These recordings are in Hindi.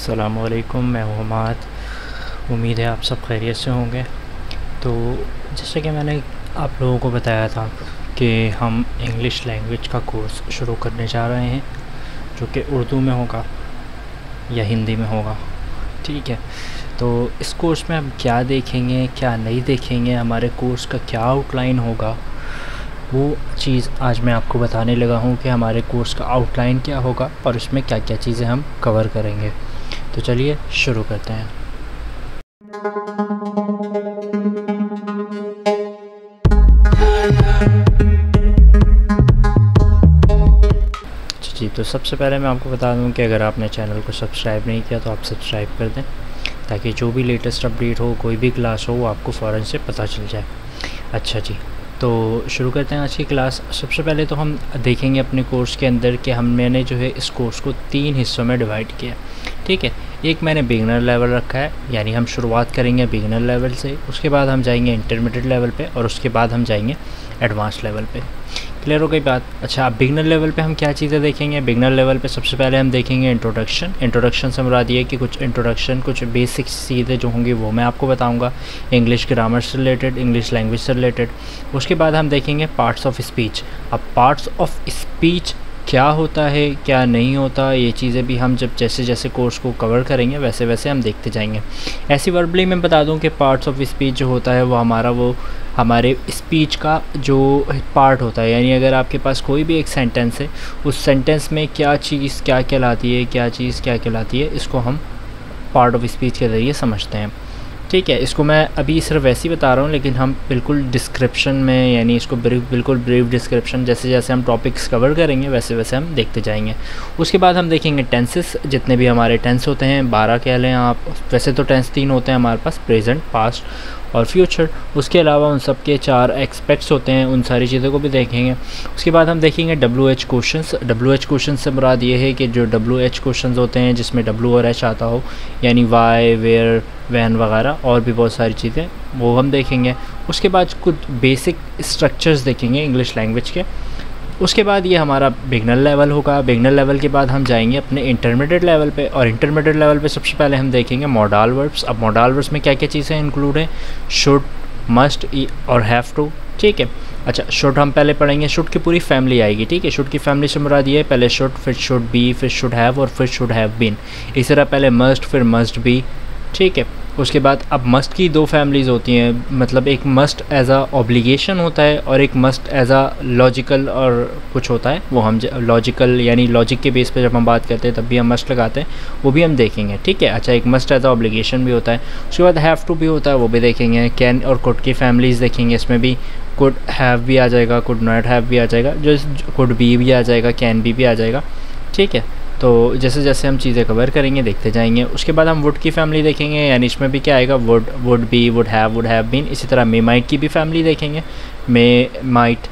अस्सलामुअलैकुम, मैं हूं हमाद। उम्मीद है आप सब खैरियत से होंगे। तो जैसे कि मैंने आप लोगों को बताया था कि हम इंग्लिश लैंग्वेज का कोर्स शुरू करने जा रहे हैं, जो कि उर्दू में होगा या हिंदी में होगा। ठीक है, तो इस कोर्स में हम क्या देखेंगे, क्या नहीं देखेंगे, हमारे कोर्स का क्या आउटलाइन होगा, वो चीज़ आज मैं आपको बताने लगा हूँ कि हमारे कोर्स का आउटलाइन क्या होगा और उसमें क्या क्या चीज़ें हम कवर करेंगे। तो चलिए शुरू करते हैं। जी, तो सबसे पहले मैं आपको बता दूं कि अगर आपने चैनल को सब्सक्राइब नहीं किया तो आप सब्सक्राइब कर दें, ताकि जो भी लेटेस्ट अपडेट हो, कोई भी क्लास हो, वो आपको फ़ौरन से पता चल जाए। अच्छा जी, तो शुरू करते हैं आज की क्लास। सबसे पहले तो हम देखेंगे अपने कोर्स के अंदर कि मैंने जो है इस कोर्स को 3 हिस्सों में डिवाइड किया। ठीक है, एक मैंने बिगिनर लेवल रखा है, यानी हम शुरुआत करेंगे बिगिनर लेवल से, उसके बाद हम जाएंगे इंटरमीडिएट लेवल पे और उसके बाद हम जाएंगे एडवांस लेवल पे। क्लियर हो गई बात? अच्छा, अब बिगिनर लेवल पे हम क्या चीज़ें देखेंगे? बिगिनर लेवल पे सबसे पहले हम देखेंगे इंट्रोडक्शन। इंट्रोडक्शन से मुराद ये कि कुछ इंट्रोडक्शन, कुछ बेसिक चीज़ें जो होंगी वो मैं आपको बताऊंगा, इंग्लिश ग्रामर से रिलेटेड, इंग्लिश लैंग्वेज से रिलेटेड। उसके बाद हम देखेंगे पार्ट्स ऑफ स्पीच। अब पार्ट्स ऑफ स्पीच क्या होता है, क्या नहीं होता, ये चीज़ें भी हम जब जैसे जैसे कोर्स को कवर करेंगे वैसे वैसे हम देखते जाएंगे। ऐसी वर्बली मैं बता दूं कि पार्ट्स ऑफ स्पीच जो होता है वो हमारे स्पीच का जो पार्ट होता है, यानी अगर आपके पास कोई भी एक सेंटेंस है, उस सेंटेंस में क्या चीज़ क्या कहलाती है, क्या चीज़ क्या कहलाती है, इसको हम पार्ट ऑफ स्पीच के ज़रिए समझते हैं। ठीक है, इसको मैं अभी सिर्फ वैसे ही बता रहा हूँ, लेकिन हम बिल्कुल डिस्क्रिप्शन में, यानी इसको बिल्कुल ब्रीफ डिस्क्रिप्शन, जैसे जैसे हम टॉपिक्स कवर करेंगे वैसे वैसे हम देखते जाएंगे। उसके बाद हम देखेंगे टेंसेस, जितने भी हमारे टेंस होते हैं, 12 कह लें आप। वैसे तो टेंस 3 होते हैं हमारे पास, प्रेजेंट, पास्ट और फ्यूचर। उसके अलावा उन सब के 4 एस्पेक्ट्स होते हैं, उन सारी चीज़ों को भी देखेंगे। उसके बाद हम देखेंगे WH क्वेश्चंस। WH क्वेश्चन से मुराद ये है कि जो WH क्वेश्चंस होते हैं जिसमें W और H आता हो, यानी वाई, वेयर, वैन वगैरह, और भी बहुत सारी चीज़ें, वो हम देखेंगे। उसके बाद कुछ बेसिक स्ट्रक्चर्स देखेंगे इंग्लिश लैंग्वेज के। उसके बाद ये हमारा बिगनर लेवल होगा। बिगनर लेवल के बाद हम जाएंगे अपने इंटरमीडिएट लेवल पे, और इंटरमीडिएट लेवल पे सबसे पहले हम देखेंगे मॉडल वर्ब्स। अब मॉडल वर्ब्स में क्या क्या चीज़ें इंक्लूड हैं? शुड, मस्ट और हैव टू। ठीक है, अच्छा, शुड हम पहले पढ़ेंगे। शुड की पूरी फैमिली आएगी। ठीक है, शुड की फैमिली से मुराद ये है, पहले शुड, फिर शुड बी, फिर शुड हैव और फिर शुड हैव बीन। इसी तरह पहले मस्ट, फिर मस्ट बी। ठीक है, उसके बाद अब मस्ट की 2 फैमिलीज़ होती हैं, मतलब एक मस्ट एज आ ऑब्लिगेशन होता है और एक मस्ट एज आ लॉजिकल और कुछ होता है। वो हम लॉजिकल यानी लॉजिक के बेस पे जब हम बात करते हैं तब भी हम मस्ट लगाते हैं, वो भी हम देखेंगे। ठीक है, अच्छा, एक मस्ट एज आ ऑब्लिगेशन भी होता है। उसके बाद हैव टू भी होता है, वो भी देखेंगे। कैन और कुड की फैमिलीज़ देखेंगे, इसमें भी कुड हैव भी आ जाएगा, कुड नॉट हैव भी आ जाएगा, जो कुड बी भी आ जाएगा, कैन भी आ जाएगा। ठीक है, तो जैसे जैसे हम चीज़ें कवर करेंगे देखते जाएंगे। उसके बाद हम वुड की फैमिली देखेंगे, यानी इसमें भी क्या आएगा? Would, would be, would have been. इसी तरह मे माइट की भी फैमिली देखेंगे, may might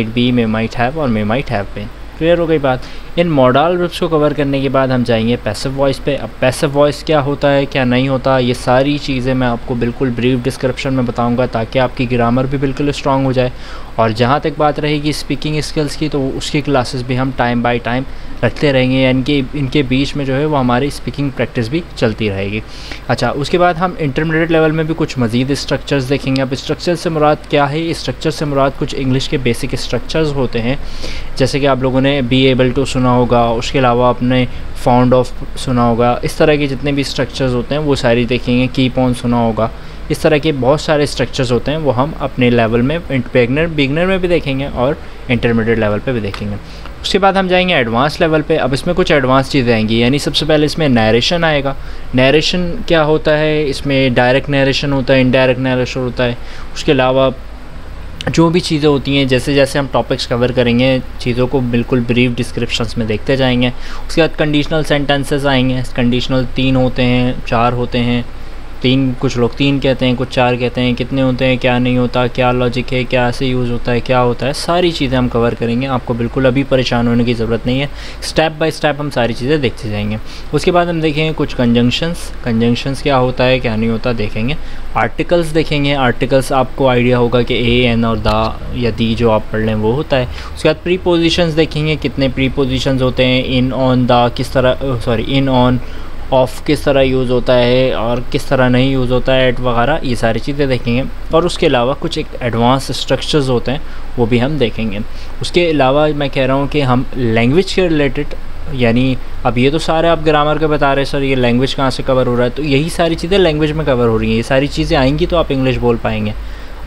be, may might have और may might have been. Clear हो गई बात? इन मॉडल वर्ब्स को कवर करने के बाद हम जाएंगे पैसिव वॉइस पे। अब पैसिव वॉइस क्या होता है, क्या नहीं होता, ये सारी चीज़ें मैं आपको बिल्कुल ब्रीफ डिस्क्रिप्शन में बताऊंगा, ताकि आपकी ग्रामर भी बिल्कुल स्ट्रांग हो जाए। और जहाँ तक बात रहेगी स्पीकिंग स्किल्स की, तो उसकी क्लासेस भी हम टाइम बाय टाइम रखते रहेंगे, यानी इनके बीच में जो है वो हमारी स्पीकिंग प्रैक्टिस भी चलती रहेगी। अच्छा, उसके बाद हम इंटरमीडिएट लेवल में भी कुछ मज़ीद स्ट्रक्चर्स देखेंगे। अब स्ट्रक्चर से मुराद क्या है? स्ट्रक्चर से मुराद कुछ इंग्लिश के बेसिक स्ट्रक्चर्स होते हैं, जैसे कि आप लोगों ने बी एबल टू सुना होगा, उसके अलावा आपने फाउंड ऑफ सुना होगा। इस तरह के जितने भी स्ट्रक्चर्स होते हैं वो सारी देखेंगे। कीप ऑन सुना होगा। इस तरह के बहुत सारे स्ट्रक्चर्स होते हैं, वो हम अपने लेवल में बिगनर में भी देखेंगे और इंटरमीडिएट लेवल पे भी देखेंगे। उसके बाद हम जाएंगे एडवांस लेवल पे। अब इसमें कुछ एडवांस चीज़ें आएंगी, यानी सबसे पहले इसमें नरेशन आएगा। नरेशन क्या होता है? इसमें डायरेक्ट नरेशन होता है, इनडायरेक्ट नरेशन होता है। उसके अलावा जो भी चीज़ें होती हैं, जैसे जैसे हम टॉपिक्स कवर करेंगे, चीज़ों को बिल्कुल ब्रीफ डिस्क्रिप्शंस में देखते जाएंगे। उसके बाद कंडीशनल सेंटेंसेस आएंगे। कंडीशनल 3 होते हैं, 4 होते हैं। 3, कुछ लोग 3 कहते हैं, कुछ 4 कहते हैं। कितने होते हैं, क्या नहीं होता, क्या लॉजिक है, क्या ऐसे यूज़ होता है, क्या होता है, सारी चीज़ें हम कवर करेंगे। आपको बिल्कुल अभी परेशान होने की ज़रूरत नहीं है, स्टेप बाय स्टेप हम सारी चीज़ें देखते जाएंगे। उसके बाद हम देखेंगे कुछ कंजंक्शंस क्या होता है, क्या नहीं होता, देखेंगे। आर्टिकल्स देखेंगे। आर्टिकल्स आपको आइडिया होगा कि ए, एन और द या दी जो आप पढ़ लें वो होता है। उसके बाद प्रीपोजिशंस देखेंगे, कितने प्रीपोजिशंस होते हैं। इन, ऑन, द, किस तरह, इन, ऑन ऑफ़ किस तरह यूज़ होता है और किस तरह नहीं यूज़ होता है, ऐड वगैरह, ये सारी चीज़ें देखेंगे। और उसके अलावा कुछ एक एडवांस स्ट्रक्चर्स होते हैं वो भी हम देखेंगे। उसके अलावा मैं कह रहा हूँ कि हम लैंग्वेज के रिलेटेड, यानी अब ये तो सारे आप ग्रामर के बता रहे हैं सर ये लैंग्वेज कहाँ से कवर हो रहा है, तो यही सारी चीज़ें लैंग्वेज में कवर हो रही हैं। ये सारी चीज़ें आएंगी तो आप इंग्लिश बोल पाएंगे।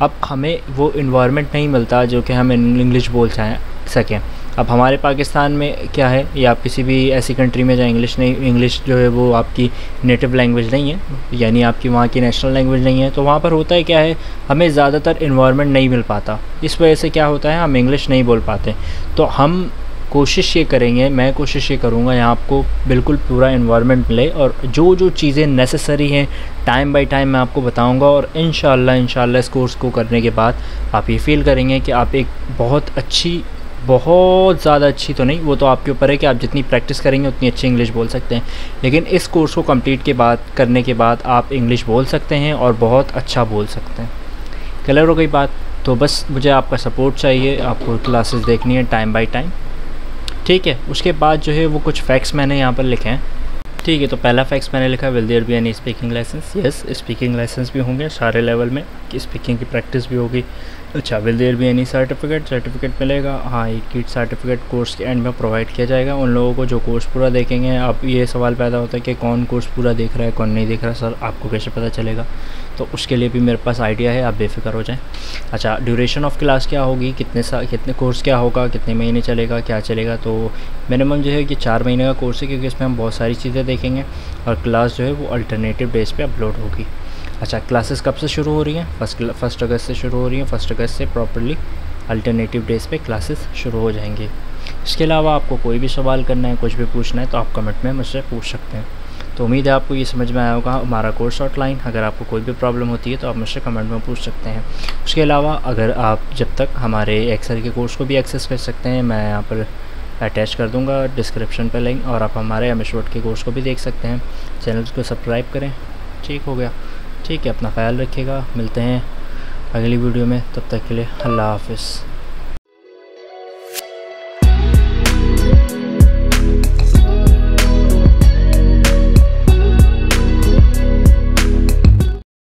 अब हमें वो इन्वायरमेंट नहीं मिलता जो कि हम इंग्लिश बोल सकें। अब हमारे पाकिस्तान में क्या है, या आप किसी भी ऐसी कंट्री में जहाँ इंग्लिश जो है वो आपकी नेटिव लैंग्वेज नहीं है, यानी आपकी वहाँ की नेशनल लैंग्वेज नहीं है, तो वहाँ पर होता है क्या है, हमें ज़्यादातर इन्वायरमेंट नहीं मिल पाता। इस वजह से क्या होता है, हम इंग्लिश नहीं बोल पाते। तो हम कोशिश ये करेंगे, मैं कोशिश ये करूँगा यहाँ आपको बिल्कुल पूरा इन्वायरमेंट मिले, और जो जो चीज़ें नेसेसरी हैं टाइम बाय टाइम मैं आपको बताऊँगा। और इंशाल्लाह इस कोर्स को करने के बाद आप ये फ़ील करेंगे कि आप एक बहुत ज़्यादा अच्छी तो नहीं, वो तो आपके ऊपर है कि आप जितनी प्रैक्टिस करेंगे उतनी अच्छी इंग्लिश बोल सकते हैं, लेकिन इस कोर्स को कंप्लीट करने के बाद आप इंग्लिश बोल सकते हैं और बहुत अच्छा बोल सकते हैं। क्लियर हो गई बात? तो बस मुझे आपका सपोर्ट चाहिए, आपको क्लासेस देखनी है टाइम बाय टाइम, ठीक है। उसके बाद जो है वो कुछ फैक्ट्स मैंने यहाँ पर लिखे हैं, ठीक है। तो पहला फैक्ट्स मैंने लिखा, will there be any speaking license? Yes, speaking license भी होंगे सारे लेवल में, कि स्पीकिंग की प्रैक्टिस भी होगी। अच्छा, will there be any certificate मिलेगा? हाँ, एक किट सर्टिफिकेट कोर्स के एंड में प्रोवाइड किया जाएगा उन लोगों को जो कोर्स पूरा देखेंगे। अब ये सवाल पैदा होता है कि कौन कोर्स पूरा देख रहा है, कौन नहीं देख रहा, सर आपको कैसे पता चलेगा? तो उसके लिए भी मेरे पास आइडिया है, आप बेफिक्र हो जाएं। अच्छा, ड्यूरेशन ऑफ क्लास क्या होगी, कितने कोर्स क्या होगा, कितने महीने चलेगा, क्या चलेगा? तो मिनिमम जो है कि 4 महीने का कोर्स है, क्योंकि इसमें हम बहुत सारी चीज़ें देखेंगे, और क्लास जो है वो अल्टरनेटिव बेस पे अपलोड होगी। अच्छा, क्लासेस कब से शुरू हो रही हैं? फर्स्ट अगस्त से शुरू हो रही हैं। 1 अगस्त से प्रॉपर्ली अल्टरनेटिव डेज पे क्लासेस शुरू हो जाएंगे। इसके अलावा आपको कोई भी सवाल करना है, कुछ भी पूछना है, तो आप कमेंट में मुझसे पूछ सकते हैं। तो उम्मीद है आपको ये समझ में आया होगा हमारा कोर्स आउटलाइन। अगर आपको कोई भी प्रॉब्लम होती है तो आप मुझसे कमेंट में पूछ सकते हैं। उसके अलावा अगर आप जब तक हमारे एक्सेल के कोर्स को भी एक्सेस कर सकते हैं, मैं यहाँ पर अटैच कर दूँगा डिस्क्रिप्शन पर लिंक, और आप हमारे MS Word के कोर्स को भी देख सकते हैं। चैनल को सब्सक्राइब करें। ठीक हो गया? ठीक है, अपना ख्याल रखिएगा, मिलते हैं अगली वीडियो में, तब तक के लिए अल्लाह हाफ़िज़।